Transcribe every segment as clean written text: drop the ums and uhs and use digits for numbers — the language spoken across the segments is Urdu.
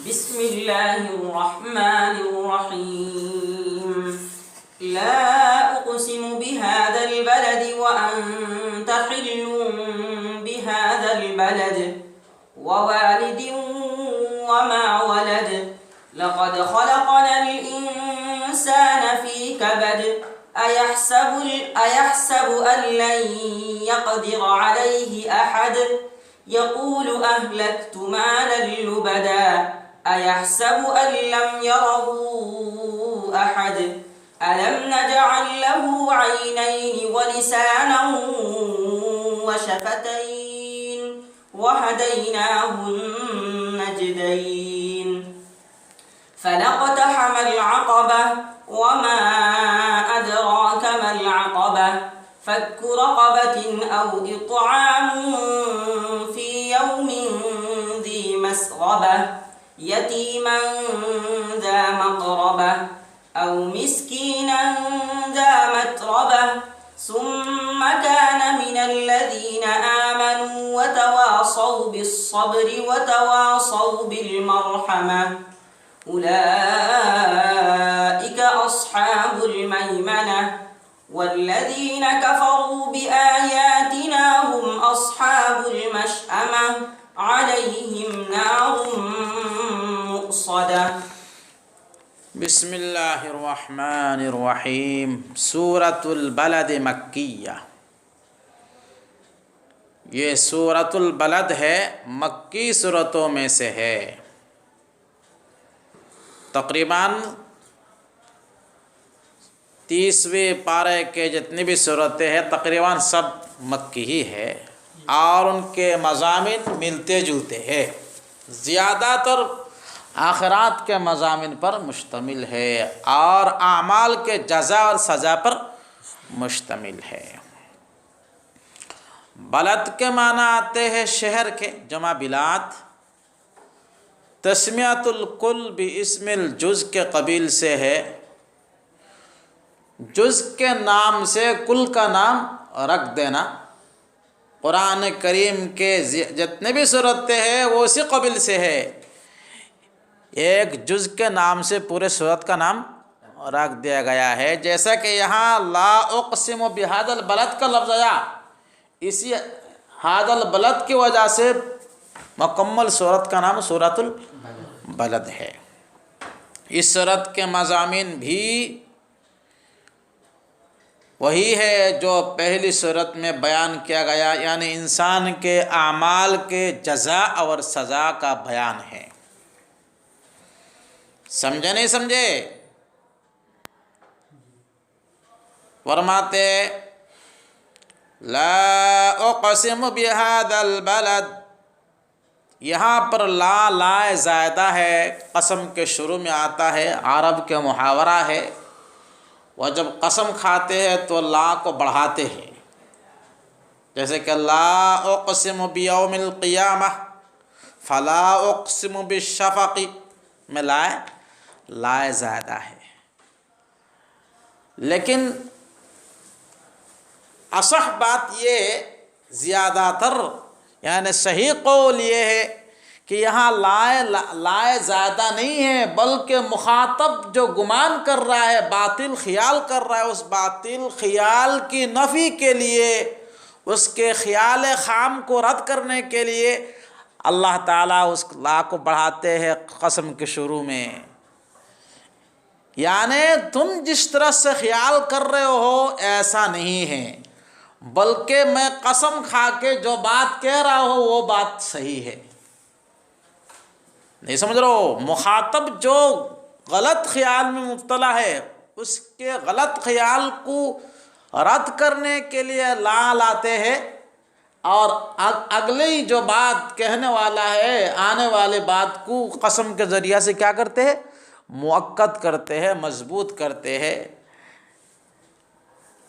بسم الله الرحمن الرحيم لا أقسم بهذا البلد وأنت حل بهذا البلد ووالد وما ولد لقد خلقنا الإنسان في كبد أيحسب أن لن يقدر عليه أحد يقول أهلكت مالا لبدا أيحسب أن لم يره أحد ألم نجعل له عينين ولسانا وشفتين وهديناه النجدين فلاقتحم العقبة وما أدراك ما العقبة فك رقبة أو إطعام في يوم ذي مسغبة يتيما ذا مقربة أو مسكينا ذا متربة ثم كان من الذين آمنوا وتواصوا بالصبر وتواصوا بالمرحمة أولئك أصحاب الميمنة والذين كفروا بآياتنا هم أصحاب المشأمة عليهم نار مؤصدة بسم اللہ الرحمن الرحیم سورۃ البلد مکیہ، یہ سورۃ البلد ہے، مکی سورتوں میں سے ہے۔ تقریباً 30ویں پارے کے جتنی بھی سورتیں ہیں تقریباً سب مکی ہی ہے، اور ان کے مضامین ملتے جلتے ہیں، زیادہ تر آخرات کے مضامین پر مشتمل ہے اور اعمال کے جزا اور سزا پر مشتمل ہے۔ بلد کے معنی آتے ہیں شہر کے، جمع بلاد۔ تسمیۃ الکل باسم الجز کے قبیل سے ہے، جز کے نام سے کل کا نام رکھ دینا۔ قرآن کریم کے جتنے بھی صورتیں ہیں وہ اسی قبیل سے ہے، ایک جز کے نام سے پورے سورت کا نام رکھ دیا گیا ہے۔ جیسا کہ یہاں لا اقسم بہذا البلد کا لفظ آیا، اسی ھذا البلد کی وجہ سے مکمل سورت کا نام سورۃ البلد ہے۔ اس سورت کے مضامین بھی وہی ہے جو پہلی سورت میں بیان کیا گیا، یعنی انسان کے اعمال کے جزا اور سزا کا بیان ہے۔ سمجھے نہیں سمجھے؟ فرماتے لا اقسم بہذا البلد، یہاں پر لا زائدہ ہے، قسم کے شروع میں آتا ہے، عرب کے محاورہ ہے، وہ جب قسم کھاتے ہیں تو لا کو بڑھاتے ہیں، جیسے کہ لا اقسم بیوم القیامہ فلا اقسم بالشفق میں لا زائدہ ہے، لیکن اصح بات یہ زیادہ تر یعنی صحیح قول یہ ہے کہ یہاں لا زائدہ نہیں ہے، بلکہ مخاطب جو گمان کر رہا ہے، باطل خیال کر رہا ہے، اس باطل خیال کی نفی کے لیے، اس کے خیال خام کو رد کرنے کے لیے اللہ تعالیٰ اس لا کو بڑھاتے ہیں قسم کے شروع میں۔ یعنی تم جس طرح سے خیال کر رہے ہو ایسا نہیں ہے، بلکہ میں قسم کھا کے جو بات کہہ رہا ہوں وہ بات صحیح ہے۔ نہیں سمجھ رہے ہو؟ مخاطب جو غلط خیال میں مبتلا ہے اس کے غلط خیال کو رد کرنے کے لیے لا لاتے ہیں، اور اگلی جو بات کہنے والا ہے آنے والے بات کو قسم کے ذریعہ سے کیا کرتے ہیں؟ مؤکد کرتے ہیں، مضبوط کرتے ہیں۔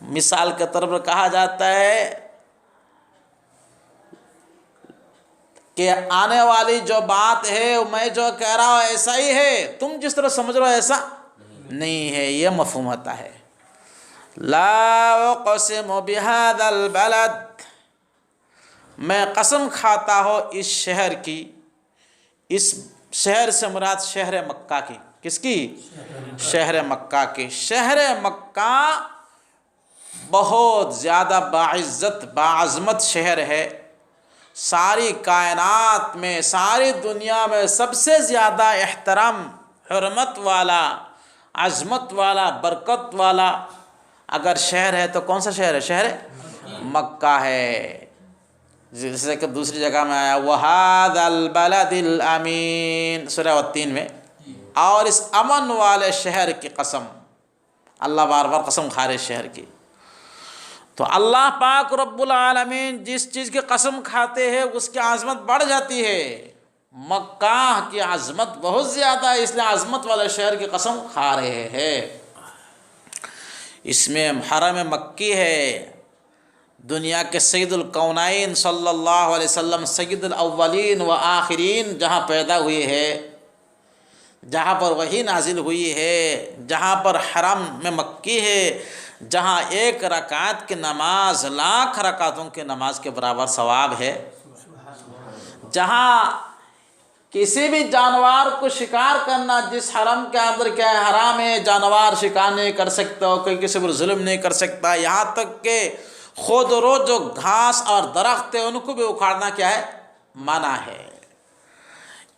مثال کے طور پر کہا جاتا ہے کہ آنے والی جو بات ہے میں جو کہہ رہا ہوں ایسا ہی ہے، تم جس طرح سمجھ رہے ہو ایسا نہیں ہے، یہ مفہوم ہوتا ہے۔ لا اقسم بہذا البلد، میں قسم کھاتا ہوں اس شہر کی، اس شہر سے مراد شہر مکہ کی، کس کی؟ شہر مکہ کی۔ شہر مکہ بہت زیادہ باعزت باعظمت شہر ہے، ساری کائنات میں، ساری دنیا میں سب سے زیادہ احترام، حرمت والا، عظمت والا، برکت والا اگر شہر ہے تو کون سا شہر ہے؟ شہر مکہ ہے۔ جیسے کہ دوسری جگہ میں آیا وَهَذَا الْبَلَدِ الْأَمِينَ سورہ والتین میں، اور اس امن والے شہر کی قسم، اللہ بار بار قسم کھا رہے شہر کی۔ تو اللہ پاک رب العالمین جس چیز کی قسم کھاتے ہیں اس کی عظمت بڑھ جاتی ہے۔ مکہ کی عظمت بہت زیادہ ہے، اس لیے عظمت والے شہر کی قسم کھا رہے ہیں۔ اس میں حرم مکی ہے، دنیا کے سید الکونین صلی اللہ علیہ وسلم، سید الاولین و آخرین جہاں پیدا ہوئے ہے، جہاں پر وحی نازل ہوئی ہے، جہاں پر حرم میں مکی ہے، جہاں ایک رکعت کی نماز لاکھ رکعتوں کی نماز کے برابر ثواب ہے، جہاں کسی بھی جانور کو شکار کرنا، جس حرم کے اندر کیا ہے حرام ہے، جانور شکار نہیں کر سکتا، کوئی کسی پر ظلم نہیں کر سکتا، یہاں تک کہ خود رو جو گھاس اور درخت ہے ان کو بھی اکھاڑنا کیا ہے؟ منع ہے۔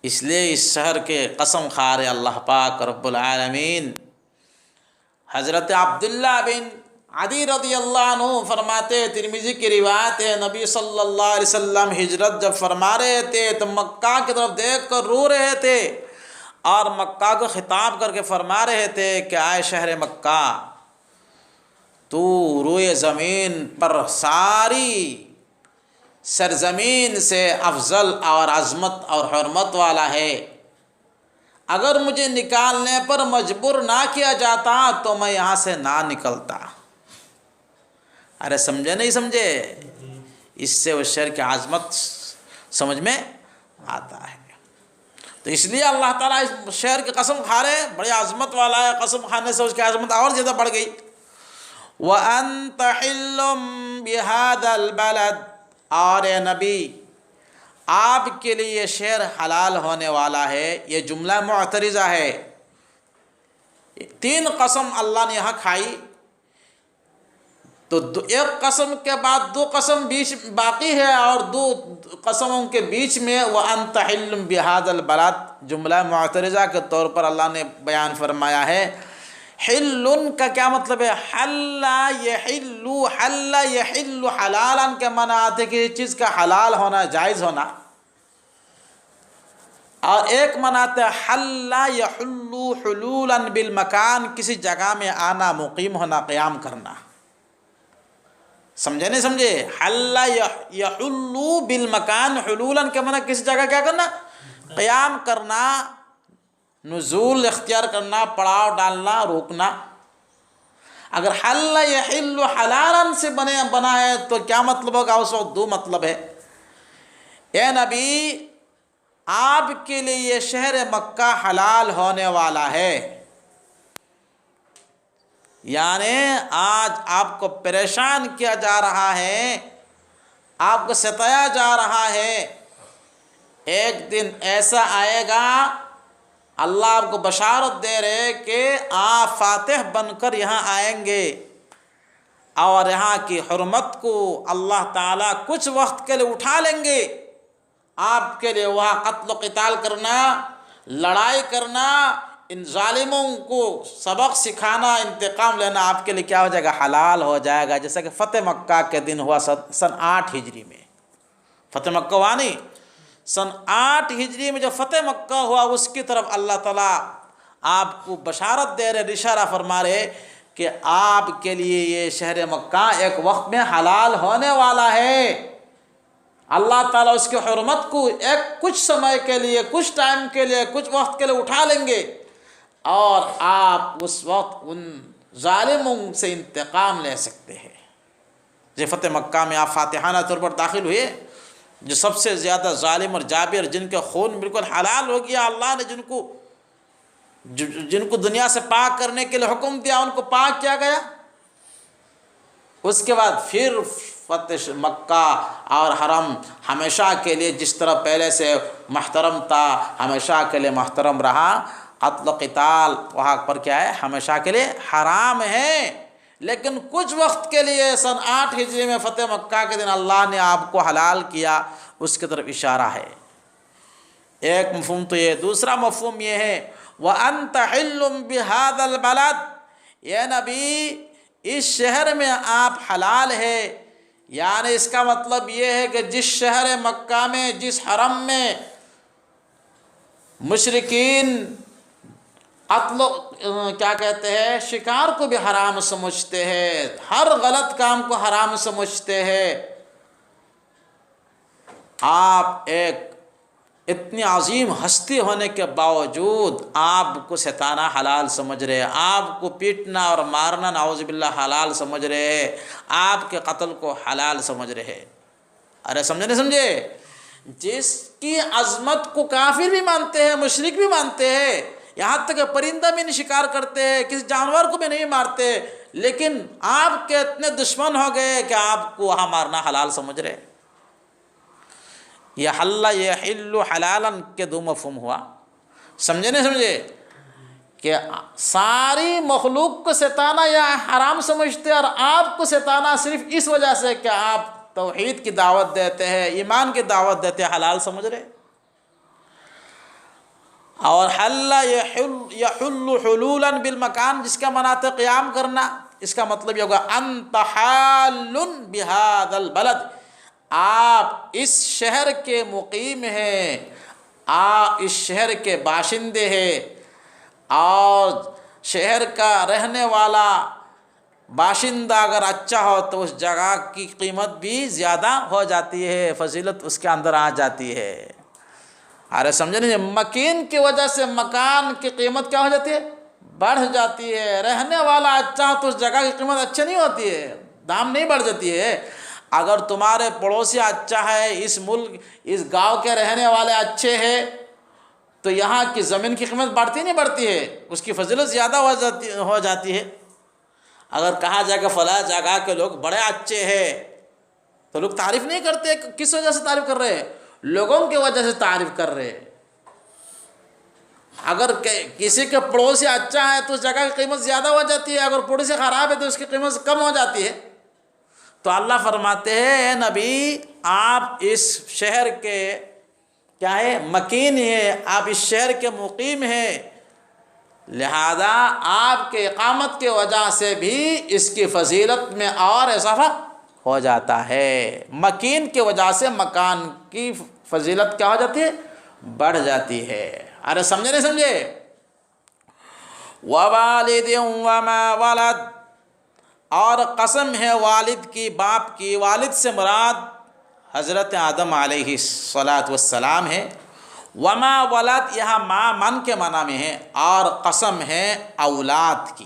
اس لیے اس شہر کے قسم کھا رہے اللہ پاک رب العالمین۔ حضرت عبداللہ بن عدی رضی اللہ عنہ فرماتے، ترمذی کی روایت ہے، نبی صلی اللہ علیہ وسلم ہجرت جب فرما رہے تھے تو مکہ کی طرف دیکھ کر رو رہے تھے اور مکہ کو خطاب کر کے فرما رہے تھے کہ آئے شہر مکہ، تو روئے زمین پر ساری سرزمین سے افضل اور عظمت اور حرمت والا ہے، اگر مجھے نکالنے پر مجبور نہ کیا جاتا تو میں یہاں سے نہ نکلتا۔ ارے سمجھے نہیں سمجھے؟ اس سے اس شہر کی عظمت سمجھ میں آتا ہے۔ تو اس لیے اللہ تعالیٰ اس شہر کی قسم کھا رہے ہیں، بڑی عظمت والا ہے، قسم کھانے سے اس کی عظمت اور زیادہ بڑھ گئی۔ وَأَنْتَ حِلٌّ بِهَذَا الْبَلَدِ، اور اے نبی آپ کے لیے یہ شہر حلال ہونے والا ہے۔ یہ جملہ معترضہ ہے، تین قسم اللہ نے یہاں کھائی، تو ایک قسم کے بعد دو قسم بیچ باقی ہے، اور دو قسموں کے بیچ میں وَأَنْتَ حِلٌّ بِهَذَا الْبَلَدِ جملہ معترضہ کے طور پر اللہ نے بیان فرمایا ہے۔ حلٌ کا کیا مطلب ہے؟ حل یحل، حل یحل حلالا کے معنی آتے ہیں کہ یہ چیز کا حلال ہونا، جائز ہونا، اور ایک معنی آتا ہے حل یحل حلولا بالمکان، کسی جگہ میں آنا، مقیم ہونا، قیام کرنا۔ سمجھے نہیں سمجھے؟ حل یحل بالمکان، حلولا کے معنی کسی جگہ کیا کرنا؟ قیام کرنا، نزول اختیار کرنا، پڑاؤ ڈالنا، روکنا۔ اگر حل یحل حلالا سے بنا ہے تو کیا مطلب ہوگا؟ اس وقت دو مطلب ہے۔ اے نبی آپ کے لیے یہ شہر مکہ حلال ہونے والا ہے، یعنی آج آپ کو پریشان کیا جا رہا ہے، آپ کو ستایا جا رہا ہے، ایک دن ایسا آئے گا، اللہ آپ کو بشارت دے رہے کہ آپ فاتح بن کر یہاں آئیں گے، اور یہاں کی حرمت کو اللہ تعالیٰ کچھ وقت کے لیے اٹھا لیں گے۔ آپ کے لیے وہاں قتل و قتال کرنا، لڑائی کرنا، ان ظالموں کو سبق سکھانا، انتقام لینا آپ کے لیے کیا ہو جائے گا؟ حلال ہو جائے گا۔ جیسا کہ فتح مکہ کے دن ہوا سن 8 ہجری میں، فتح مکہ ہوا نہیں، سن 8 ہجری میں جو فتح مکہ ہوا، اس کی طرف اللہ تعالیٰ آپ کو بشارت دے رہے، اشارہ فرما رہے کہ آپ کے لیے یہ شہر مکہ ایک وقت میں حلال ہونے والا ہے۔ اللہ تعالیٰ اس کی حرمت کو ایک کچھ سمے کے لیے، کچھ ٹائم کے لیے، کچھ وقت کے لیے اٹھا لیں گے، اور آپ اس وقت ان ظالموں سے انتقام لے سکتے ہیں۔ جب فتح مکہ میں آپ فاتحانہ طور پر داخل ہوئے، جو سب سے زیادہ ظالم اور جابر، جن کے خون بالکل حلال ہو گیا، اللہ نے جن کو دنیا سے پاک کرنے کے لیے حکم دیا، ان کو پاک کیا گیا۔ اس کے بعد پھر فتح مکہ اور حرم ہمیشہ کے لیے جس طرح پہلے سے محترم تھا ہمیشہ کے لیے محترم رہا، قتل و قتال وہاں پر کیا ہے ہمیشہ کے لیے حرام ہے، لیکن کچھ وقت کے لیے سن 8 ہجری میں فتح مکہ کے دن اللہ نے آپ کو حلال کیا، اس کی طرف اشارہ ہے۔ ایک مفہوم تو یہ، دوسرا مفہوم یہ ہے وَأَنْتَ حِلٌّ بِهَذَا الْبَلَدِ، اے نبی اس شہر میں آپ حلال ہے، یعنی اس کا مطلب یہ ہے کہ جس شہر مکہ میں، جس حرم میں مشرکین قتل کیا کہتے ہیں شکار کو بھی حرام سمجھتے ہیں، ہر غلط کام کو حرام سمجھتے ہیں، آپ ایک اتنی عظیم ہستی ہونے کے باوجود آپ کو ستانا حلال سمجھ رہے ہیں، آپ کو پیٹنا اور مارنا نعوذ باللہ حلال سمجھ رہے ہیں، آپ کے قتل کو حلال سمجھ رہے ہیں۔ ارے سمجھے نہیں سمجھے؟ جس کی عظمت کو کافر بھی مانتے ہیں، مشرک بھی مانتے ہیں، یہاں تک کہ پرندہ بھی نہیں شکار کرتے ہیں، کسی جانور کو بھی نہیں مارتے، لیکن آپ کے اتنے دشمن ہو گئے کہ آپ کو وہاں مارنا حلال سمجھ رہے ہیں۔ یہ حل یحل حلالا کے دو مفہوم ہوا، سمجھے نہیں سمجھے؟ کہ ساری مخلوق کو ستانا یا حرام سمجھتے اور آپ کو ستانا صرف اس وجہ سے کہ آپ توحید کی دعوت دیتے ہیں، ایمان کی دعوت دیتے ہیں، حلال سمجھ رہے۔ اور حل یحل حلولا بالمکان جس کا مناط قیام کرنا، اس کا مطلب یہ ہوگا انت حال بہذا البلد، آپ اس شہر کے مقیم ہیں، آپ اس شہر کے باشندے ہیں، اور شہر کا رہنے والا باشندہ اگر اچھا ہو تو اس جگہ کی قیمت بھی زیادہ ہو جاتی ہے، فضیلت اس کے اندر آ جاتی ہے۔ ارے سمجھے نہیں؟ مکین کی وجہ سے مکان کی قیمت کیا ہو جاتی ہے؟ بڑھ جاتی ہے۔ رہنے والا اچھا ہو تو اس جگہ کی قیمت اچھی نہیں ہوتی ہے، دام نہیں بڑھ جاتی ہے۔ اگر تمہارے پڑوسی اچھا ہے، اس ملک اس گاؤں کے رہنے والے اچھے ہیں، تو یہاں کی زمین کی قیمت بڑھتی نہیں بڑھتی ہے، اس کی فضیلت زیادہ ہو جاتی ہے۔ اگر کہا جائے کہ فلاں جگہ کے لوگ بڑے اچھے ہیں تو لوگ تعریف نہیں کرتے، کس وجہ سے تعریف کر رہے ہیں؟ لوگوں کی وجہ سے تعریف کر رہے ہیں۔ اگر کسی کے پڑوسی اچھا ہے تو اس جگہ کی قیمت زیادہ ہو جاتی ہے، اگر پڑوسی خراب ہے تو اس کی قیمت کم ہو جاتی ہے۔ تو اللہ فرماتے ہیں اے نبی آپ اس شہر کے کیا ہے مکین ہیں، آپ اس شہر کے مقیم ہیں، لہذا آپ کے اقامت کے وجہ سے بھی اس کی فضیلت میں اور اضافہ ہو جاتا ہے۔ مکین کی وجہ سے مکان کی فضیلت کیا ہو جاتی ہے؟ بڑھ جاتی ہے۔ ارے سمجھے نہیں سمجھے؟ وَوَالِدٍ وَمَا وَلَدٍ، اور قسم ہے والد کی، باپ کی۔ والد سے مراد حضرت آدم علیہ السلام ہے۔ وما ولد یہاں ماں من کے معنی میں ہے، اور قسم ہے اولاد کی،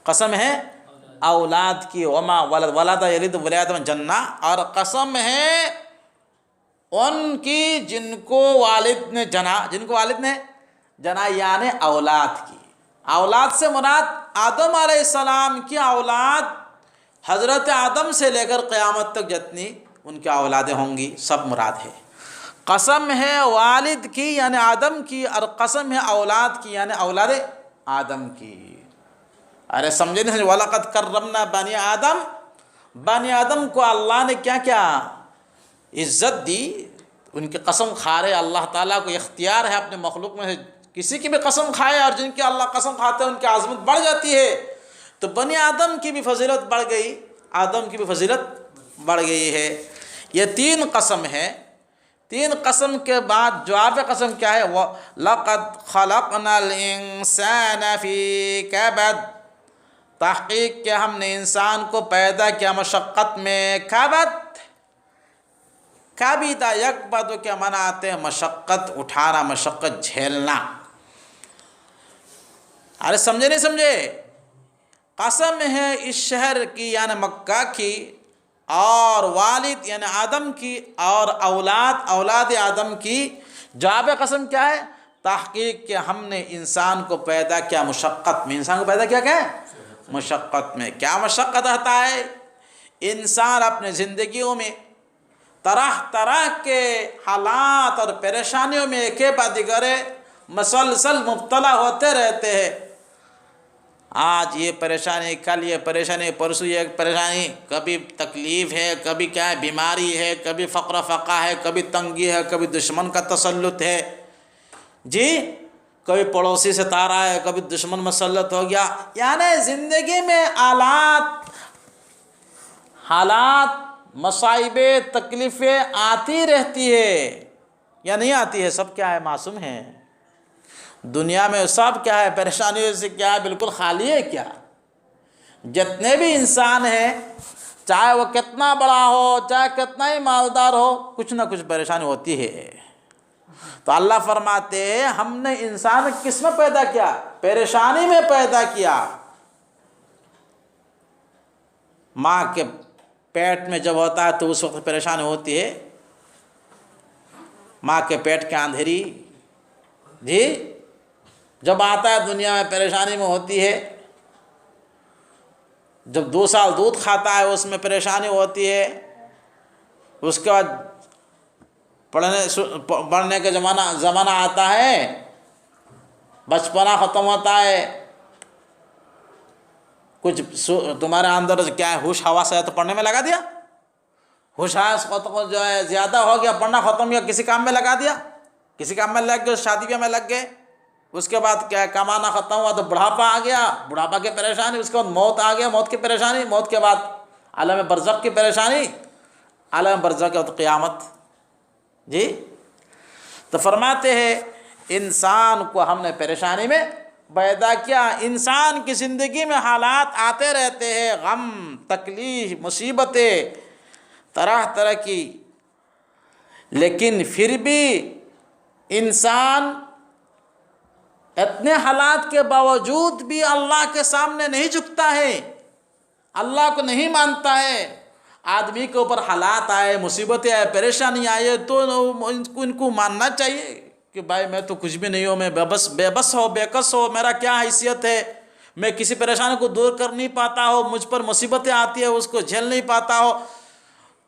قسم ہے اولاد کی۔ وما ولد، ولد یلد ولادۃ جنہ، اور قسم ہے ان کی جن کو والد نے جنا، جن کو والد نے جنا یعنی اولاد کی۔ اولاد سے مراد آدم علیہ السلام کی اولاد، حضرت آدم سے لے کر قیامت تک جتنی ان کی اولادیں ہوں گی سب مراد ہے۔ قسم ہے والد کی یعنی آدم کی، اور قسم ہے اولاد کی یعنی اولاد آدم کی۔ ارے سمجھے نہیں؟ وَلَقَدْ كَرَّمْنَا بَنِي آدم، بنی آدم کو اللہ نے کیا کیا عزت دی، ان کی قسم کھا رہے۔ اللہ تعالیٰ کو اختیار ہے اپنے مخلوق میں سے کسی کی بھی قسم کھائے، اور جن کی اللہ قسم کھاتے ہیں ان کی عظمت بڑھ جاتی ہے۔ تو بنی آدم کی بھی فضیلت بڑھ گئی، آدم کی بھی فضیلت بڑھ گئی ہے۔ یہ 3 قسم ہے۔ 3 قسم کے بعد جواب قسم کیا ہے؟ لَقَدْ خَلَقْنَا الْإِنسَانَ فِي كَبَدٍ، تحقیق کہ ہم نے انسان کو پیدا کیا مشقت میں۔ کبد، کبیدہ یکبد کے معنی آتے ہیں مشقت اٹھانا، مشقت جھیلنا۔ ارے سمجھے نہیں سمجھے؟ قسم ہے اس شہر کی یعنی مکہ کی، اور والد یعنی آدم کی، اور اولاد اولاد آدم کی۔ جواب قسم کیا ہے؟ تحقیق کہ ہم نے انسان کو پیدا کیا مشقت میں۔ انسان کو پیدا کیا ہے؟ مشقت میں۔ کیا مشقت آتا ہے؟ انسان اپنے زندگیوں میں طرح طرح کے حالات اور پریشانیوں میں ایک بعد دیگر مسلسل مبتلا ہوتے رہتے ہیں۔ آج یہ پریشانی، کل یہ پریشانی، پرسوں یہ پریشانی، کبھی تکلیف ہے، کبھی کیا ہے بیماری ہے، کبھی فقر فقہ ہے، کبھی تنگی ہے، کبھی دشمن کا تسلط ہے، جی کبھی پڑوسی سے تارا ہے، کبھی دشمن مسلط ہو گیا۔ یعنی زندگی میں حالات مصائب تکلیفیں آتی رہتی ہے یا نہیں آتی ہے؟ سب کیا ہے؟ معصوم ہیں۔ دنیا میں سب کیا ہے؟ پریشانیوں سے کیا ہے؟ بالکل خالی ہے کیا؟ جتنے بھی انسان ہیں، چاہے وہ کتنا بڑا ہو، چاہے کتنا ہی مالدار ہو، کچھ نہ کچھ پریشانی ہوتی ہے۔ تو اللہ فرماتے ہیں ہم نے انسان کس میں پیدا کیا؟ پریشانی میں پیدا کیا۔ ماں کے پیٹ میں جب ہوتا ہے تو اس وقت پریشانی ہوتی ہے، ماں کے پیٹ کے اندھیری، جی جب آتا ہے دنیا میں پریشانی میں ہوتی ہے، جب 2 سال دودھ کھاتا ہے اس میں پریشانی ہوتی ہے، اس کے بعد پڑھنے کا زمانہ آتا ہے، بچپنا ختم ہوتا ہے، کچھ تمہارے اندر کیا ہے ہوش حواس ہے تو پڑھنے میں لگا دیا، ہوش حواس جو ہے زیادہ ہو گیا، پڑھنا ختم گیا، کسی کام میں لگا دیا، کسی کام میں لگ گئے، شادی بیاہ میں لگ گئے، اس کے بعد کیا کمانا ختم ہوا تو بڑھاپا آ گیا، بڑھاپا کی پریشانی، اس کے بعد موت آ گیا، موت کی پریشانی، موت کے بعد عالم برزخ کی پریشانی، عالم برزخ کے بعد قیامت۔ جی تو فرماتے ہیں انسان کو ہم نے پریشانی میں پیدا کیا۔ انسان کی زندگی میں حالات آتے رہتے ہیں، غم، تکلیف، مصیبتیں طرح طرح کی، لیکن پھر بھی انسان اتنے حالات کے باوجود بھی اللہ کے سامنے نہیں جھکتا ہے، اللہ کو نہیں مانتا ہے۔ آدمی کے اوپر حالات آئے، مصیبتیں آئے، پریشانی آئے تو ان کو ماننا چاہیے کہ بھائی میں تو کچھ بھی نہیں ہوں، میں بے بس ہو، بے کس ہو، میرا کیا حیثیت ہے، میں کسی پریشانی کو دور کر نہیں پاتا ہو، مجھ پر مصیبتیں آتی ہے اس کو جھیل نہیں پاتا ہو،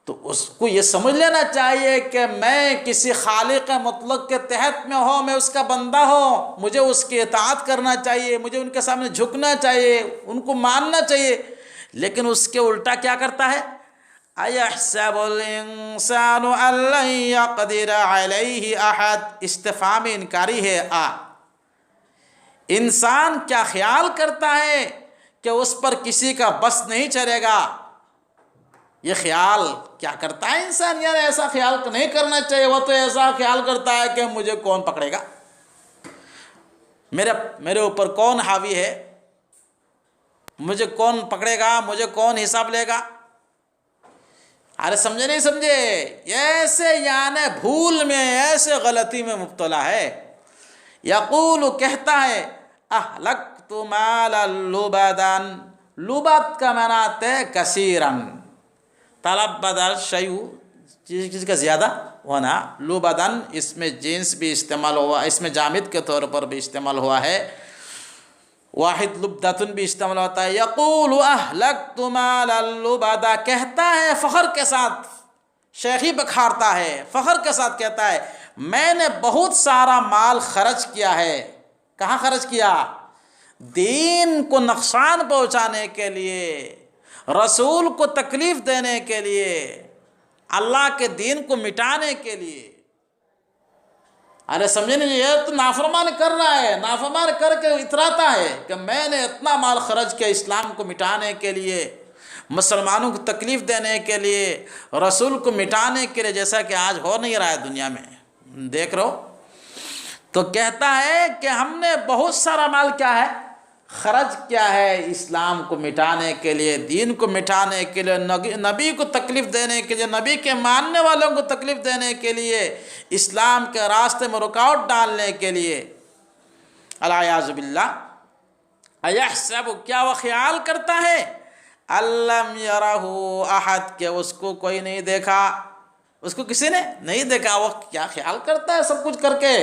تو اس کو یہ سمجھ لینا چاہیے کہ میں کسی خالق مطلق کے تحت میں ہوں، میں اس کا بندہ ہوں، مجھے اس کی اطاعت کرنا چاہیے، مجھے ان کے سامنے جھکنا چاہیے، ان کو ماننا چاہیے۔ لیکن اس کے الٹا کیا کرتا ہے؟ اَيَحْسَبُ الْإِنسَانُ أَن لَّن يَقْدِرَ عَلَيْهِ أَحَدٌ، استفہام انکاری ہے۔ انسان کیا خیال کرتا ہے کہ اس پر کسی کا بس نہیں چلے گا؟ یہ خیال کیا کرتا ہے انسان؟ یار ایسا خیال نہیں کرنا چاہیے، وہ تو ایسا خیال کرتا ہے کہ مجھے کون پکڑے گا، میرے اوپر کون حاوی ہے، مجھے کون پکڑے گا، مجھے کون حساب لے گا۔ ارے سمجھے نہیں سمجھے؟ ایسے یعنی بھول میں، ایسے غلطی میں مبتلا ہے۔ یقول کہتا ہے اہلکت مالا لبدا، لبد کا معنی آتا ہے کثیراً، تلبد الشیء چیز کا زیادہ ہونا، لبدن اس میں جنس بھی استعمال ہوا، اس میں جامد کے طور پر بھی استعمال ہوا ہے، واحد لبدتن بھی استعمال ہوتا ہے۔ یقول اہلکت مالا لبدا، کہتا ہے فخر کے ساتھ، شیخی بکھارتا ہے، فخر کے ساتھ کہتا ہے میں نے بہت سارا مال خرچ کیا ہے۔ کہاں خرچ کیا؟ دین کو نقصان پہنچانے کے لیے، رسول کو تکلیف دینے کے لیے، اللہ کے دین کو مٹانے کے لیے۔ ارے سمجھے نہیں؟ یہ تو نافرمان کر رہا ہے، نافرمان کر کے اتراتا ہے کہ میں نے اتنا مال خرچ کیا اسلام کو مٹانے کے لیے، مسلمانوں کو تکلیف دینے کے لیے، رسول کو مٹانے کے لیے، جیسا کہ آج ہو نہیں رہا ہے دنیا میں، دیکھ رہو۔ تو کہتا ہے کہ ہم نے بہت سارا مال کیا ہے خرچ کیا ہے اسلام کو مٹانے کے لیے، دین کو مٹانے کے لیے، نبی کو تکلیف دینے کے لیے، نبی کے ماننے والوں کو تکلیف دینے کے لیے، اسلام کے راستے میں رکاوٹ ڈالنے کے لیے۔ العیاذ باللہ۔ ایحسب، کیا وہ خیال کرتا ہے، الم یرہ احد، کہ اس کو کوئی نہیں دیکھا، اس کو کسی نے نہیں دیکھا۔ وہ کیا خیال کرتا ہے سب کچھ کر کے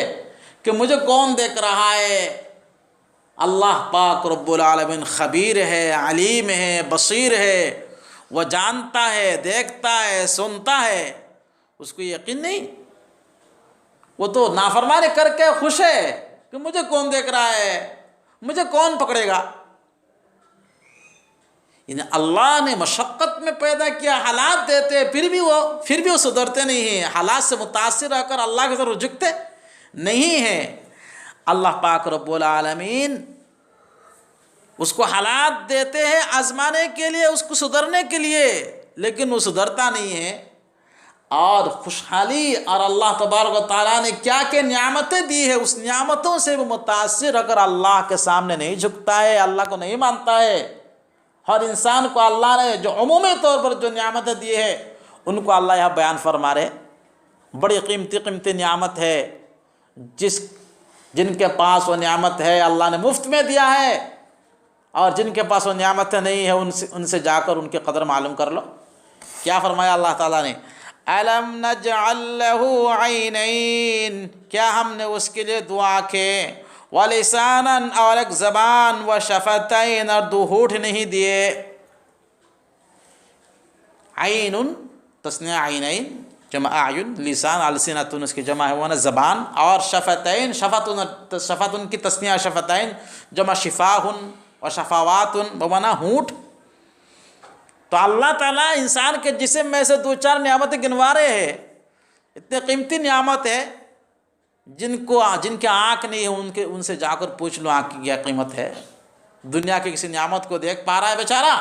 کہ مجھے کون دیکھ رہا ہے؟ اللہ پاک رب العالمین خبیر ہے، علیم ہے، بصیر ہے، وہ جانتا ہے، دیکھتا ہے، سنتا ہے، اس کو یقین نہیں؟ وہ تو نافرمانی کر کے خوش ہے کہ مجھے کون دیکھ رہا ہے، مجھے کون پکڑے گا۔ یعنی اللہ نے مشقت میں پیدا کیا، حالات دیتے، پھر بھی وہ سدھرتے نہیں ہیں، حالات سے متاثر رہ کر اللہ کی طرف جھکتے نہیں ہیں۔ اللہ پاک رب العالمین اس کو حالات دیتے ہیں آزمانے کے لیے، اس کو سدھرنے کے لیے، لیکن وہ سدھرتا نہیں ہے۔ اور خوشحالی اور اللہ تبارک و تعالیٰ نے کیا کہ نعمتیں دی ہے، اس نعمتوں سے وہ متاثر اگر اللہ کے سامنے نہیں جھکتا ہے، اللہ کو نہیں مانتا ہے۔ ہر انسان کو اللہ نے جو عمومی طور پر جو نعمتیں دی ہے ان کو اللہ یہاں بیان فرما رہے۔ بڑی قیمتی نعمت ہے، جن کے پاس وہ نعمت ہے اللہ نے مفت میں دیا ہے، اور جن کے پاس وہ نعمتیں نہیں ہیں ان سے جا کر ان کی قدر معلوم کر لو۔ کیا فرمایا اللہ تعالیٰ نے؟ أَلَمْ نَجْعَلْ لَهُ عَيْنَيْن، کیا ہم نے اس کے لیے دو آنکھیں، وَلِسَانًا اور ایک زبان، وَشَفَتَيْن اور دو ہونٹ نہیں دیے۔ عین تثنیہ عینین جمع اعین، لسان السنۃ اس کی جمع ہے وہ نا زبان، اور شفتین شفتن کی تثنیہ شفتین جمع شفاہن و شفاوات بمعنی ہونٹ۔ تو اللہ تعالیٰ انسان کے جسم میں سے دو چار نعمتیں گنوا رہے ہیں، اتنے قیمتی نعمت ہے، جن کے آنکھ نہیں ہے ان سے جا کر پوچھ لو آنکھ کی کیا قیمت ہے۔ دنیا کی کسی نعمت کو دیکھ پا رہا ہے بیچارہ؟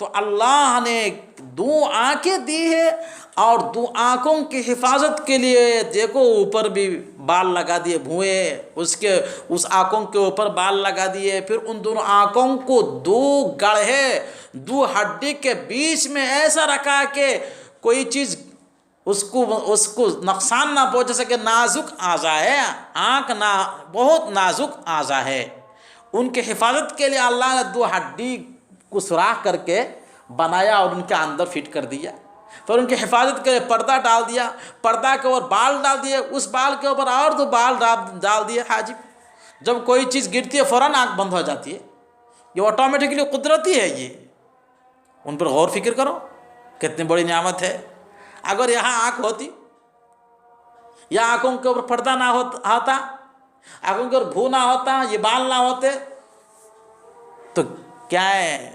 تو اللہ نے دو آنکھیں دی ہے، اور دو آنکھوں کی حفاظت کے لیے دیکھو اوپر بھی بال لگا دیے بھوئے، اس آنکھوں کے اوپر بال لگا دیے، پھر ان دونوں آنکھوں کو دو گڑھے، دو ہڈی کے بیچ میں ایسا رکھا کہ کوئی چیز اس کو نقصان نہ پہنچ سکے۔ نازک اعضاء ہے آنکھ، بہت نازک اعضاء ہے، ان کی حفاظت کے لیے اللہ نے دو ہڈی کو سوراخ کر کے بنایا اور ان کے اندر فٹ کر دیا۔ پھر ان کی حفاظت کے لیے پردہ ڈال دیا، پردہ کے اوپر بال ڈال دیے، اس بال کے اوپر اور دو بال ڈال دیے حاجب۔ جب کوئی چیز گرتی ہے فوراً آنکھ بند ہو جاتی ہے، یہ آٹومیٹکلی قدرتی ہے۔ یہ ان پر غور فکر کرو، کتنی بڑی نعمت ہے۔ اگر یہاں آنکھ ہوتی یا آنکھوں کے اوپر پردہ نہ ہوتا، آنکھوں کے اوپر بھو نہ ہوتا، یہ بال نہ ہوتے، تو کیا ہے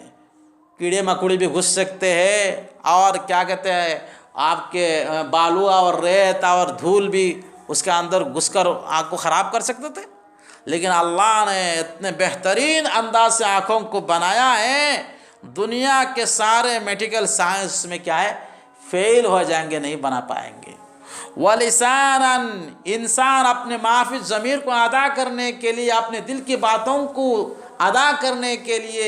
کیڑے مکوڑے بھی گھس سکتے ہیں، اور کیا کہتے ہیں آپ کے بالو اور ریت اور دھول بھی اس کے اندر گھس کر آنکھ کو خراب کر سکتے تھے۔ لیکن اللہ نے اتنے بہترین انداز سے آنکھوں کو بنایا ہے، دنیا کے سارے میڈیکل سائنس میں کیا ہے فیل ہو جائیں گے، نہیں بنا پائیں گے۔ وَلِسَانًا انسان اپنے معافی ضمیر کو ادا کرنے کے لیے، اپنے دل کی باتوں کو ادا کرنے کے لیے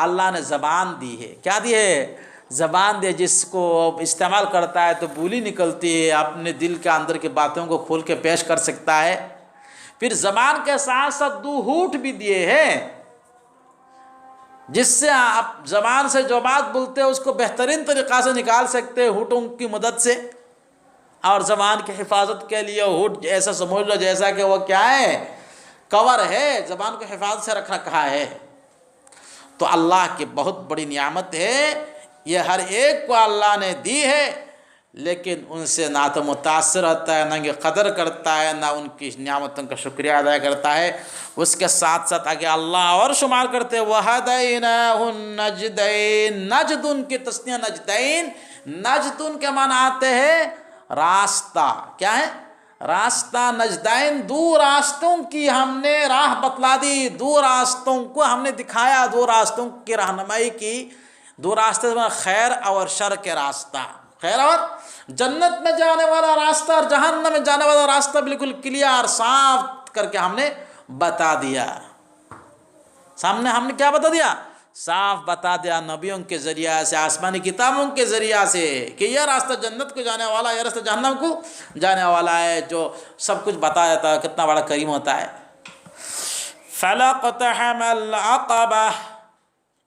اللہ نے زبان دی ہے۔ کیا دی ہے؟ زبان دی، جس کو استعمال کرتا ہے تو بولی نکلتی ہے، اپنے دل کے اندر کی باتوں کو کھول کے پیش کر سکتا ہے۔ پھر زبان کے ساتھ ساتھ دو ہونٹ بھی دیے ہیں، جس سے آپ زبان سے جو بات بولتے ہیں اس کو بہترین طریقہ سے نکال سکتے ہیں ہونٹوں کی مدد سے۔ اور زبان کی حفاظت کے لیے ہونٹ ایسا سمجھ لو جیسا کہ وہ کیا ہے کور ہے، زبان کو حفاظت سے رکھا ہے۔ تو اللہ کی بہت بڑی نعمت ہے، یہ ہر ایک کو اللہ نے دی ہے، لیکن ان سے نہ تو متاثر ہوتا ہے، نہ ان کی قدر کرتا ہے، نہ ان کی نعمتوں کا شکریہ ادا کرتا ہے۔ اس کے ساتھ ساتھ آگے اللہ اور شمار کرتے ہیں وَهَدَيْنَاهُ النَّجْدَيْنِ، نجدن کی تسنیہ نجدین، نجدن کے معنی آتے ہیں راستہ۔ کیا ہے؟ راستہ۔ نجدین دو راستوں کی ہم نے راہ بتلا دی، دو راستوں کو ہم نے دکھایا، دو راستوں کی رہنمائی کی۔ دو راستے میں خیر اور شر کے راستہ، خیر اور جنت میں جانے والا راستہ اور جہنم میں جانے والا راستہ بالکل کلیئر صاف کر کے ہم نے بتا دیا۔ سامنے ہم نے کیا بتا دیا؟ صاف بتا دیا نبیوں کے ذریعہ سے، آسمانی کتابوں کے ذریعہ سے، کہ یہ راستہ جنت کو جانے والا ہے، یہ راستہ جہنم کو جانے والا ہے، جو سب کچھ بتا دیتا ہے۔ کتنا بڑا کریم ہوتا ہے۔ فَلَقْتَحَمَ الْعَقَبَةَ،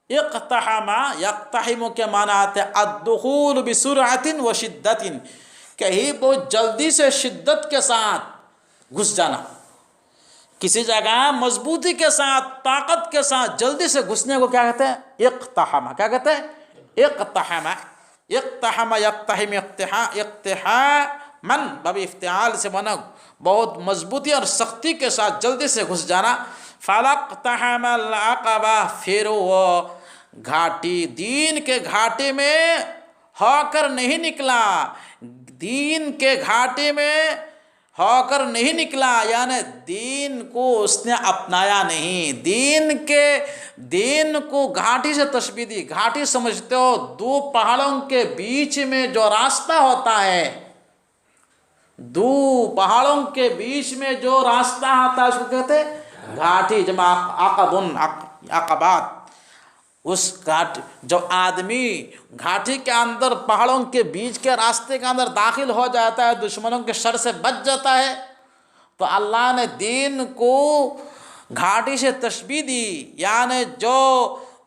اقتحم یقتحم کے معنی آتے ہیں الدخول بسرعت و شدت، کہیں بہت جلدی سے شدت کے ساتھ گھس جانا، کسی جگہ مضبوطی کے ساتھ، طاقت کے ساتھ جلدی سے گھسنے کو کیا کہتے ہیں؟ اقتحم۔ کیا کہتے ہیں؟ اقتحم اقتحم یقتحم اقتحامن باب افتعال سے بنا بہت مضبوطی اور سختی کے ساتھ جلدی سے گھس جانا. فلاقتحم العقبہ پھر وہ گھاٹی دین کے گھاٹی میں ہو کر نہیں نکلا. دین کے گھاٹی میں ہو کر نہیں نکلا یعنی دین کو اس نے اپنایا نہیں. دین کو گھاٹی سے تشبیہ دی. گھاٹی سمجھتے ہو دو پہاڑوں کے بیچ میں جو راستہ ہوتا ہے, دو پہاڑوں کے بیچ میں جو راستہ آتا ہے اس کو کہتے ہیں گھاٹی, جمع عقبن عقبات. اس گھاٹی جب آدمی گھاٹی کے اندر پہاڑوں کے بیچ کے راستے کے اندر داخل ہو جاتا ہے, دشمنوں کے شر سے بچ جاتا ہے, تو اللہ نے دین کو گھاٹی سے تشبیہ دی. یعنی جو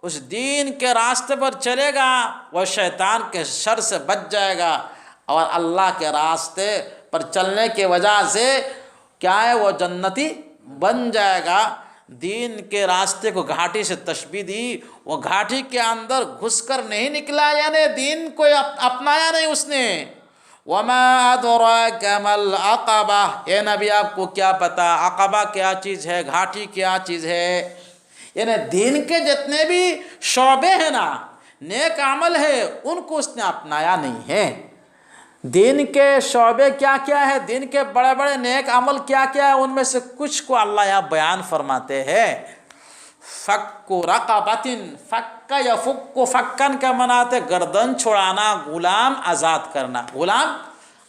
اس دین کے راستے پر چلے گا وہ شیطان کے شر سے بچ جائے گا, اور اللہ کے راستے پر چلنے کی وجہ سے کیا ہے وہ جنتی بن جائے گا. دین کے راستے کو گھاٹی سے تشبیہ دی. وہ گھاٹی کے اندر گھس کر نہیں نکلا یعنی دین کو اپنایا نہیں اس نے. وَمَا أَدْرَاكَ مَا الْعَقَبَةُ اے نبی آپ کو کیا پتا عقبہ کیا چیز ہے, گھاٹی کیا چیز ہے. یعنی دین کے جتنے بھی شعبے ہیں نا, نیک عمل ہے, ان کو اس نے اپنایا نہیں ہے. دین کے شعبے کیا کیا ہے, دین کے بڑے بڑے نیک عمل کیا کیا ہے, ان میں سے کچھ کو اللہ یہاں بیان فرماتے ہیں. فک رقبتن, فک یفک فکن کا مناتے گردن چھڑانا, غلام آزاد کرنا. غلام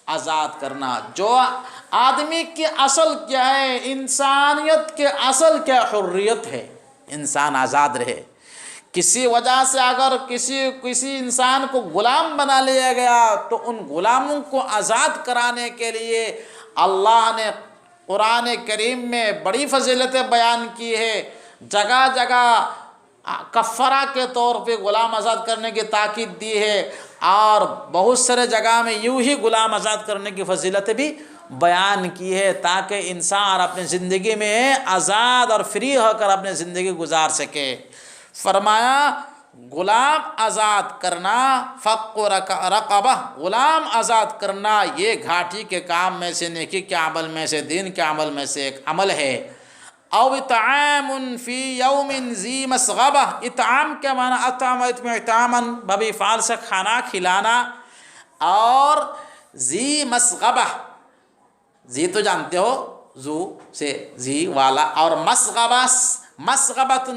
آزاد کرنا. جو آدمی کی اصل کیا ہے, انسانیت کے اصل کیا حریت ہے, انسان آزاد رہے. کسی وجہ سے اگر کسی انسان کو غلام بنا لیا گیا تو ان غلاموں کو آزاد کرانے کے لیے اللہ نے قرآن کریم میں بڑی فضیلتیں بیان کی ہے. جگہ جگہ کفارہ کے طور پہ غلام آزاد کرنے کی تاکید دی ہے, اور بہت سارے جگہ میں یوں ہی غلام آزاد کرنے کی فضیلتیں بھی بیان کی ہے, تاکہ انسان اپنی زندگی میں آزاد اور فری ہو کر اپنی زندگی گزار سکے. فرمایا غلام آزاد کرنا, فق رقبہ غلام آزاد کرنا, یہ گھاٹی کے کام میں سے, نیکی کے عمل میں سے, دین کے عمل میں سے ایک عمل ہے. او اطعام فی یوم ذی مسغبہ, اطعام کیا معنی, اطعام اطعاما بابی فعال سے کھانا کھلانا, اور ذی مسغبہ, ذی تو جانتے ہو ذو سے ذی والا, اور مسغبہ مسغبت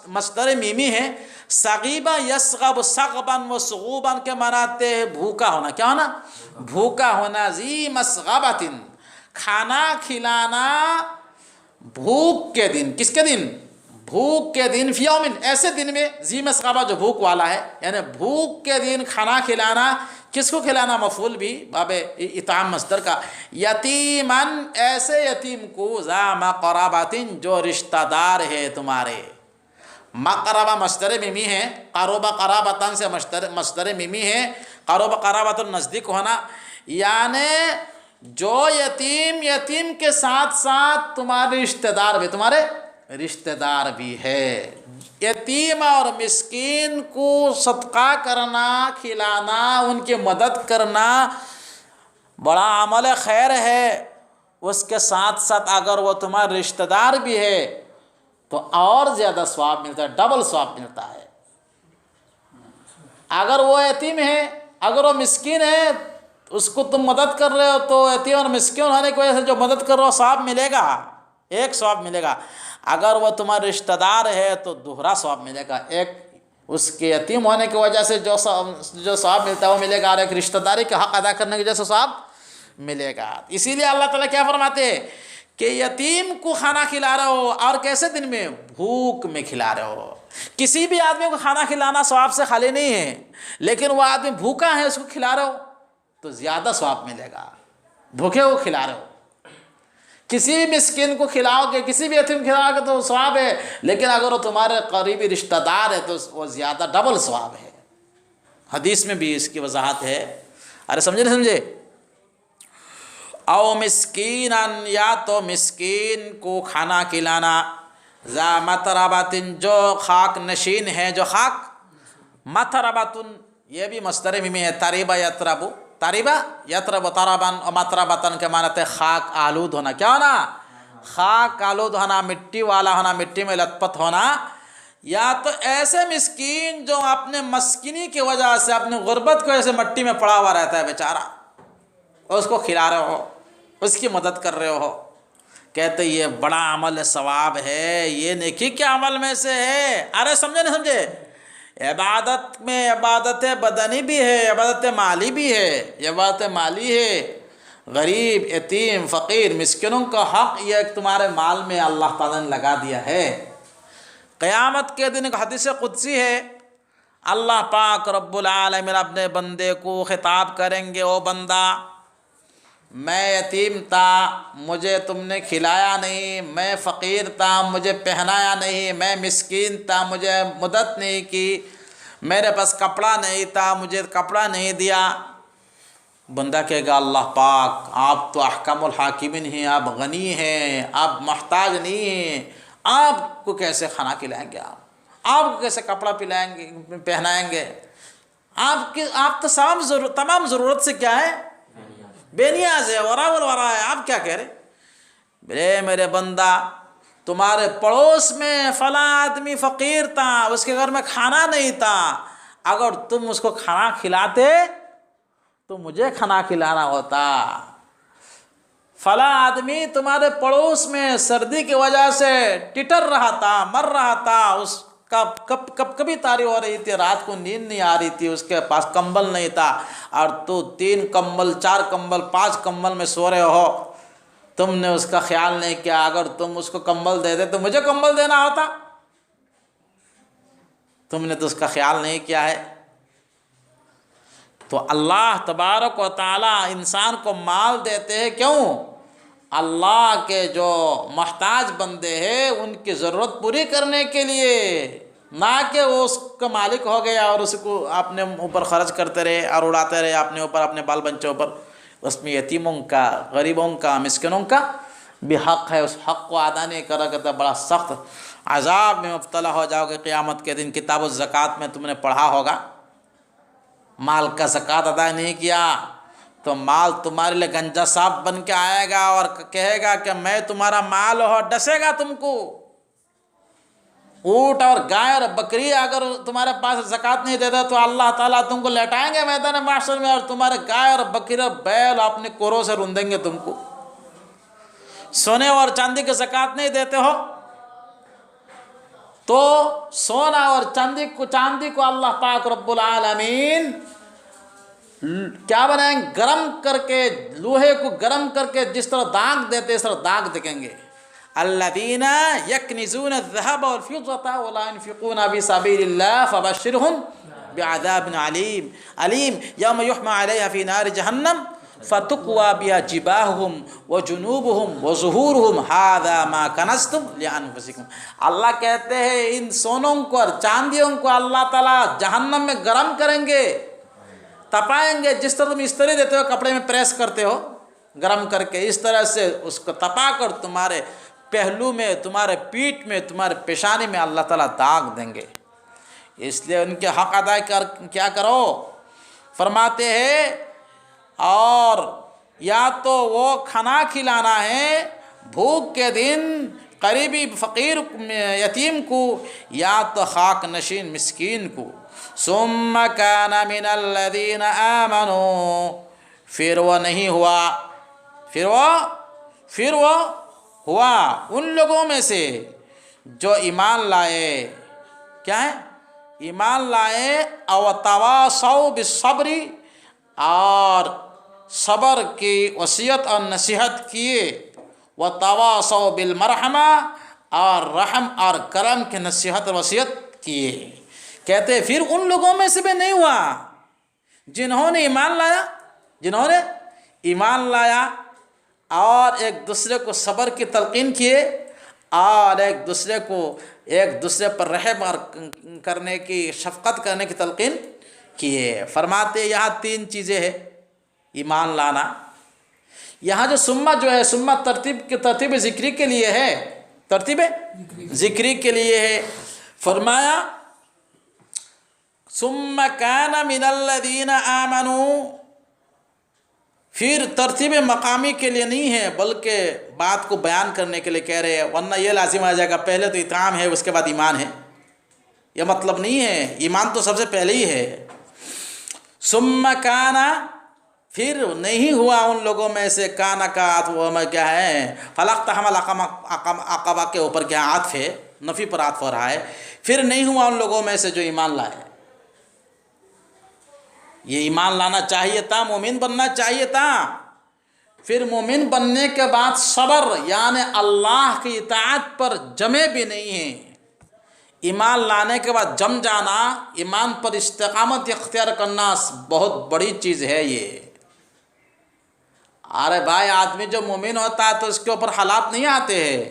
مصدر میمی ہے. سغیبہ یسغب سغباً و سغوباً کے مناتے ہیں بھوکا ہونا. کیا ہونا, بھوکا ہونا. ذی مسغبت کھانا کھلانا بھوک کے دن. کس کے دن, بھوک کے دن. فی یومن ایسے دن میں, ذی مسغبہ جو بھوک والا ہے, یعنی بھوک کے دن کھانا کھلانا. کس کو کھلانا, مفعول بھی باب اطعام مصدر کا. یتیمن ایسے یتیم کو, ذا مقربۃ جو رشتہ دار ہے تمہارے. مقربہ مصدر میمی ہے, قرب قرابتن سے مصدر میمی ہے. قرب قرابتن نزدیک ہونا, یعنی جو یتیم کے ساتھ ساتھ تمہارے رشتہ دار بھی, تمہارے رشتہ دار بھی ہے. یتیم اور مسکین کو صدقہ کرنا, کھلانا, ان کی مدد کرنا بڑا عمل خیر ہے. اس کے ساتھ ساتھ اگر وہ تمہارے رشتہ دار بھی ہے تو اور زیادہ ثواب ملتا ہے, ڈبل ثواب ملتا ہے. اگر وہ یتیم ہے, اگر وہ مسکین ہے, اس کو تم مدد کر رہے ہو تو یتیم اور مسکین ہونے کی وجہ سے جو مدد کر رہے ہو ثواب ملے گا, ایک ثواب ملے گا. اگر وہ تمہارا رشتہ دار ہے تو دوہرا ثواب ملے گا. ایک اس کے یتیم ہونے کی وجہ سے جو ثواب ملتا ہے وہ ملے گا, اور ایک رشتہ داری کا حق ادا کرنے کی وجہ سے ثواب ملے گا. اسی لیے اللہ تعالیٰ کیا فرماتے ہیں کہ یتیم کو کھانا کھلا رہے ہو, اور کیسے دن میں, بھوک میں کھلا رہے ہو. کسی بھی آدمی کو کھانا کھلانا ثواب سے خالی نہیں ہے, لیکن وہ آدمی بھوکا ہے, اس کو کھلا رہے ہو تو زیادہ ثواب ملے گا. بھوکے کو کھلا رہے ہو. کسی بھی مسکین کو کھلاؤ گے, کسی بھی یتیم کھلاؤ گے تو ثواب ہے, لیکن اگر وہ تمہارے قریبی رشتہ دار ہے تو وہ زیادہ ڈبل ثواب ہے. حدیث میں بھی اس کی وضاحت ہے. ارے سمجھے نہیں سمجھے. او مسکیناً, یا تو مسکین کو کھانا کھلانا, ذا متربۃ جو خاک نشین ہے, جو خاک, متربۃ یہ بھی مصدر میمی ہے، تریبا یتربو، تریبا یتربو تربن اور مطربتن کے معنی ہے خاک آلود ہونا. کیا ہونا؟ خاک آلود ہونا، مٹی والا ہونا، مٹی میں لت پت ہونا. یا تو ایسے مسکین جو اپنے مسکینی کی وجہ سے اپنی غربت کی وجہ سے مٹی میں پڑا ہوا رہتا ہے بیچارہ، اور اس کو کھلا رہے ہو، اس کی مدد کر رہے ہو. کہتے یہ بڑا عمل ثواب ہے، یہ نیکی کے عمل میں سے ہے. ارے سمجھے نہیں سمجھے؟ عبادت میں عبادت بدنی بھی ہے، عبادت مالی بھی ہے. عبادت مالی ہے، غریب، یتیم، فقیر، مسکینوں کا حق یہ تمہارے مال میں اللہ تعالیٰ نے لگا دیا ہے. قیامت کے دن ایک حدیث قدسی ہے، اللہ پاک رب العالمین اپنے بندے کو خطاب کریں گے، او بندہ میں یتیم تھا مجھے تم نے کھلایا نہیں، میں فقیر تھا مجھے پہنایا نہیں، میں مسکین تھا مجھے مدد نہیں کی، میرے پاس کپڑا نہیں تھا مجھے کپڑا نہیں دیا. بندہ کہے گا اللہ پاک آپ تو احکم الحاکمین ہیں، آپ غنی ہیں، آپ محتاج نہیں ہیں، آپ کو کیسے کھانا کھلائیں گے، آپ کو کیسے کپڑا پلائیں گے پہنائیں گے، آپ تو تمام ضرورت سے کیا ہے بے نیاز ہے، ورا الورا ہے، آپ کیا کہہ رہے؟ میرے بندہ تمہارے پڑوس میں فلاں آدمی فقیر تھا، اس کے گھر میں کھانا نہیں تھا، اگر تم اس کو کھانا کھلاتے تو مجھے کھانا کھلانا ہوتا. فلاں آدمی تمہارے پڑوس میں سردی کی وجہ سے ٹٹر رہا تھا، مر رہا تھا، اس کا کبھی تاری ہو رہی تھی، رات کو نیند نہیں آ رہی تھی، اس کے پاس کمبل نہیں تھا، اور تو 3 کمبل 4 کمبل 5 کمبل میں سو رہے ہو، تم نے اس کا خیال نہیں کیا. اگر تم اس کو کمبل دے دے تو مجھے کمبل دینا ہوتا، تم نے تو اس کا خیال نہیں کیا ہے. تو اللہ تبارک و تعالی انسان کو مال دیتے ہیں کیوں؟ اللہ کے جو محتاج بندے ہیں ان کی ضرورت پوری کرنے کے لیے، نہ کہ وہ اس کا مالک ہو گیا اور اس کو اپنے اوپر خرچ کرتے رہے اور اڑاتے رہے اپنے اوپر، اپنے بال بچوں پر. اس میں یتیموں کا، غریبوں کا، مسکینوں کا بھی حق ہے، اس حق کو ادا نہیں کرا کرتا بڑا سخت عذاب میں مبتلا ہو جاؤ گے قیامت کے دن. کتاب الزکوٰۃ میں تم نے پڑھا ہوگا، مال کا زکوٰۃ ادا نہیں کیا تو مال تمہارے لیے گنجا صاحب بن کے آئے گا اور کہے گا کہ میں تمہارا مال ہو، ڈسے گا تم کو. اونٹ اور گائے اور بکری اگر تمہارے پاس زکوٰۃ نہیں دیتا تو اللہ تعالیٰ تم کو لٹائیں گے میدان محشر میں، اور تمہارے گائے اور بکری اور بیل اپنے کوروں سے روندیں گے تم کو. سونے اور چاندی کی زکوٰۃ نہیں دیتے ہو تو سونا اور چاندی کو اللہ پاک رب العالمین کیا بنائیں؟ گرم کر کے، لوہے کو گرم کر کے جس طرح داغ دیتے اس طرح داغ دیں گے. الذین یکنزون الذهب والفضة ولا ينفقون في سبيل الله فبشرهم بعذاب علیم. یوم یحمى علیہا فی نار جہنم فتقوى بها جباههم وجنوبهم وظهورهم هذا ما کنزتم لانفسکم. اللہ کہتے ہیں ان سونوں کو اور چاندیوں کو اللہ تعالیٰ جہنم میں گرم کریں گے، تپائیں گے. جس طرح تم استری دیتے ہو، کپڑے میں پریس کرتے ہو گرم کر کے، اس طرح سے اس کو تپا کر تمہارے پہلو میں، تمہارے پیٹھ میں، تمہارے پیشانی میں اللہ تعالیٰ داغ دیں گے. اس لیے ان کے حق ادا کیا کرو فرماتے ہیں. اور یا تو وہ کھانا کھلانا ہے بھوک کے دن قریبی فقیر یتیم کو، یا تو خاک نشین مسکین کو. ثم کان من الذین آمنوا، پھر وہ نہیں ہوا، پھر وہ ہوا ان لوگوں میں سے جو ایمان لائے. کیا ہے؟ ایمان لائے. او تواصوا بالصبر، اور صبر کی وصیت اور نصیحت کیے. وتواصوا بالمرحمہ، اور رحم اور کرم کی نصیحت اور وصیت کیے. کہتے پھر ان لوگوں میں سے بھی نہیں ہوا جنہوں نے ایمان لایا اور ایک دوسرے کو صبر کی تلقین کیے، اور ایک دوسرے پر رحم اور کرنے کی، شفقت کرنے کی تلقین کیے. فرماتے یہاں 3 چیزیں ہیں. ایمان لانا، یہاں جو سمہ جو ہے، سمہ ترتیب ذکری کے لیے ہے، ترتیب ذکری کے لیے ہے. فرمایا ثم کان من الذین آمنوا، پھر ترتیب مقامی کے لیے نہیں ہے بلکہ بات کو بیان کرنے کے لیے کہہ رہے ہیں، ورنہ یہ لازم آ جائے گا پہلے تو اطعام ہے اس کے بعد ایمان ہے، یہ مطلب نہیں ہے، ایمان تو سب سے پہلے ہی ہے۔ ثم کان، پھر نہیں ہوا ان لوگوں میں سے، کانا کا وہ میں کیا ہے، فلاقتحم العقبہ کے اوپر کیا عطف ہے، نفی پر عطف ہو رہا ہے، پھر نہیں ہوا ان لوگوں میں سے جو ایمان لائے۔ یہ ایمان لانا چاہیے تھا، مومن بننا چاہیے تھا، پھر مومن بننے کے بعد صبر یعنی اللہ کی اطاعت پر جمے بھی نہیں ہیں۔ ایمان لانے کے بعد جم جانا، ایمان پر استقامت اختیار کرنا بہت بڑی چیز ہے یہ۔ ارے بھائی، آدمی جو مومن ہوتا ہے تو اس کے اوپر حالات نہیں آتے ہیں،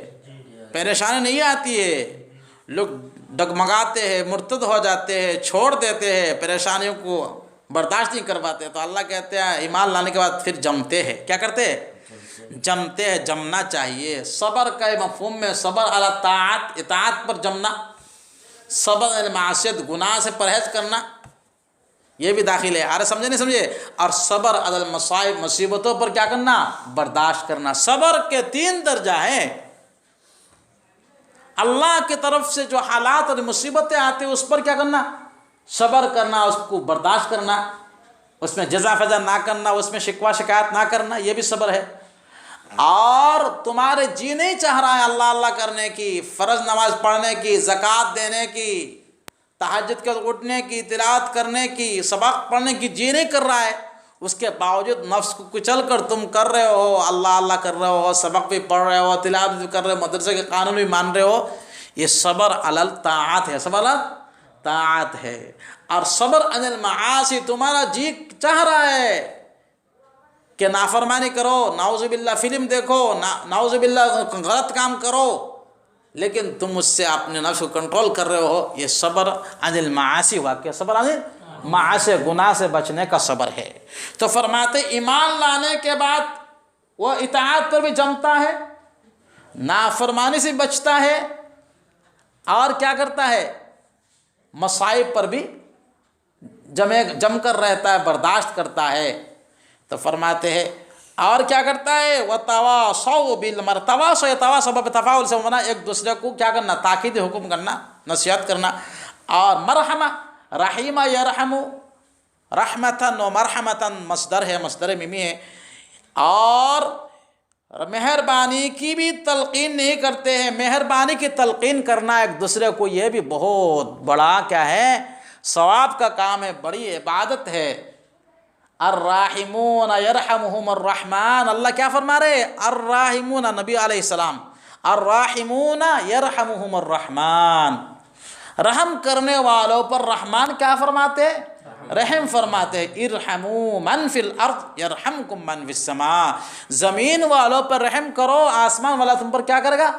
پریشانی نہیں آتی ہے، لوگ ڈگمگاتے ہیں، مرتد ہو جاتے ہیں، چھوڑ دیتے ہیں، پریشانیوں کو برداشت نہیں کر پاتے، تو اللہ کہتے ہیں ایمان لانے کے بعد پھر جمتے ہیں۔ کیا کرتے ہیں؟ جمتے ہیں، جمنا چاہیے۔ صبر کا مفہوم میں صبر علی طاعت، اطاعت پر جمنا، صبر علی معصیت، گناہ سے پرہیز کرنا، یہ بھی داخل ہے۔ ارے سمجھے نہیں سمجھے؟ اور صبر علی المصائب، مصیبتوں پر کیا کرنا؟ برداشت کرنا۔ صبر کے 3 درجہ ہیں۔ اللہ کی طرف سے جو حالات اور مصیبتیں آتی ہیں اس پر کیا کرنا؟ صبر کرنا، اس کو برداشت کرنا، اس میں جزا فضا نہ کرنا، اس میں شکوہ شکایت نہ کرنا، یہ بھی صبر ہے۔ اور تمہارے جی نہیں چاہ رہا ہے اللہ اللہ کرنے کی، فرض نماز پڑھنے کی، زکوٰۃ دینے کی، تہجد کے اٹھنے کی، تلاوت کرنے کی، سبق پڑھنے کی جی نہیں کر رہا ہے، اس کے باوجود نفس کو کچل کر تم کر رہے ہو، اللہ اللہ کر رہے ہو، سبق بھی پڑھ رہے ہو، تلاوت بھی کر رہے ہو، مدرسے کے قانون بھی مان رہے ہو، یہ صبر علی الطاعت ہے، صبر علی طاعت ہے۔ اور صبر عن المعاصی، تمہارا جی چاہ رہا ہے کہ نافرمانی کرو، نعوذ باللہ فلم دیکھو، نعوذ باللہ غلط کام کرو، لیکن تم اس سے اپنے نفس کو کنٹرول کر رہے ہو، یہ صبر عن المعاصی واقع، صبر عن المعاصی، گناہ سے بچنے کا صبر ہے۔ تو فرماتے ایمان لانے کے بعد وہ اطاعت پر بھی جمتا ہے، نافرمانی سے بچتا ہے، اور کیا کرتا ہے؟ مصائب پر بھی جم کر رہتا ہے، برداشت کرتا ہے۔ تو فرماتے ہیں اور کیا کرتا ہے؟ وَتَوَاصَوْا بِالْمَرْ، تواصو، تواصو تفاعل سے ہونا، ایک دوسرے کو کیا کرنا؟ تاکید حکم کرنا، نصیحت کرنا۔ اور مرحمہ، رحیمہ یرحم، رحمتاً و مرحمتاً مصدر ہے، مصدر میمی ہے۔ اور مہربانی کی بھی تلقین نہیں کرتے ہیں، مہربانی کی تلقین کرنا ایک دوسرے کو، یہ بھی بہت بڑا کیا ہے؟ ثواب کا کام ہے، بڑی عبادت ہے۔ الراحمون یرحمہم الرحمن، اللہ کیا فرما رہے؟ الراحمون، نبی علیہ السلام، الراحمون یرحمہم الرحمن، رحم کرنے والوں پر رحمان کیا فرماتے؟ رحم فرماتے ہیں۔ ارحموا من فی الارض یرحمکم من فی السماء، زمین والوں پر رحم کرو، آسمان والا تم پر کیا کرے گا؟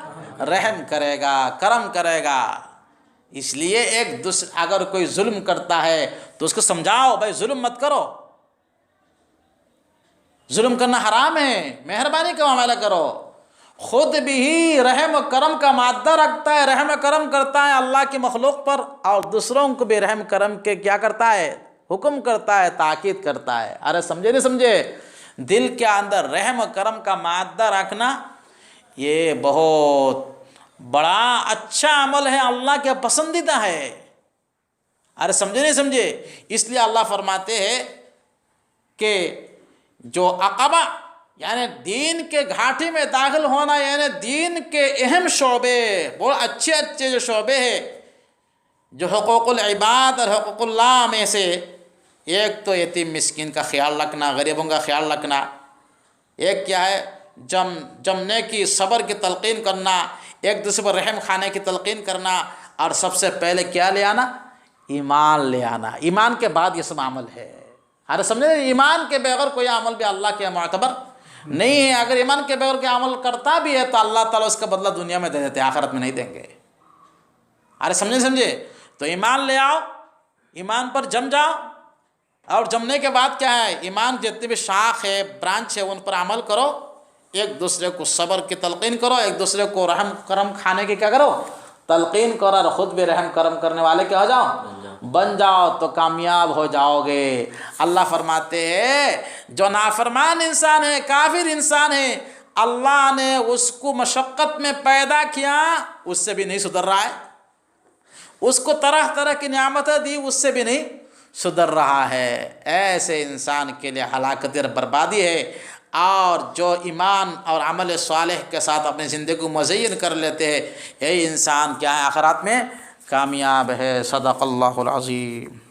رحم کرے گا، کرم کرے گا۔ اس لیے ایک دوسرے اگر کوئی ظلم کرتا ہے تو اس کو سمجھاؤ، بھائی ظلم مت کرو، ظلم کرنا حرام ہے، مہربانی کا معاملہ کرو۔ خود بھی رحم و کرم کا مادہ رکھتا ہے، رحم و کرم کرتا ہے اللہ کی مخلوق پر، اور دوسروں کو بھی رحم کرم کے کیا کرتا ہے؟ حکم کرتا ہے، تاکید کرتا ہے۔ ارے سمجھے نہیں سمجھے؟ دل کے اندر رحم و کرم کا مادہ رکھنا یہ بہت بڑا اچھا عمل ہے، اللہ کے پسندیدہ ہے۔ ارے سمجھے نہیں سمجھے؟ اس لیے اللہ فرماتے ہیں کہ جو عقبہ یعنی دین کے گھاٹی میں داخل ہونا، یعنی دین کے اہم شعبے، بہت اچھے اچھے جو شعبے ہیں، جو حقوق العباد اور حقوق اللہ میں سے ایک تو یتیم مسکین کا خیال رکھنا، غریبوں کا خیال رکھنا، ایک کیا ہے؟ جمنے کی، صبر کی تلقین کرنا، ایک دوسرے پر رحم کھانے کی تلقین کرنا، اور سب سے پہلے کیا لے آنا؟ ایمان لے آنا۔ ایمان کے بعد یہ سب عمل ہے۔ ارے سمجھے؟ ایمان کے بغیر کوئی عمل بھی اللہ کے معتبر نہیں ہے۔ اگر ایمان کے بغیر کوئی عمل کرتا بھی ہے تو اللہ تعالیٰ اس کا بدلہ دنیا میں دے دیتے، آخرت میں نہیں دیں گے۔ ارے سمجھے؟ تو ایمان لے آؤ، ایمان پر جم جاؤ، اور جمنے کے بعد کیا ہے؟ ایمان جتنے بھی شاخ ہے، برانچ ہے، ان پر عمل کرو، ایک دوسرے کو صبر کی تلقین کرو، ایک دوسرے کو رحم کرم کھانے کی کیا کرو؟ تلقین کرو، اور خود بھی رحم کرم کرنے والے کیا ہو جاؤ؟ بن جاؤ تو کامیاب ہو جاؤ گے۔ اللہ فرماتے ہیں جو نافرمان انسان ہے، کافر انسان ہے، اللہ نے اس کو مشقت میں پیدا کیا، اس سے بھی نہیں سدھر رہا ہے، اس کو طرح طرح کی نعمتیں دی، اس سے بھی نہیں سدھر رہا ہے۔ ایسے انسان کے لیے ہلاکت اور بربادی ہے۔ اور جو ایمان اور عمل صالح کے ساتھ اپنی زندگی کو مزین کر لیتے ہیں، یہی انسان کیا ہے آخرات میں کامیاب ہے۔ صدق اللہ العظیم۔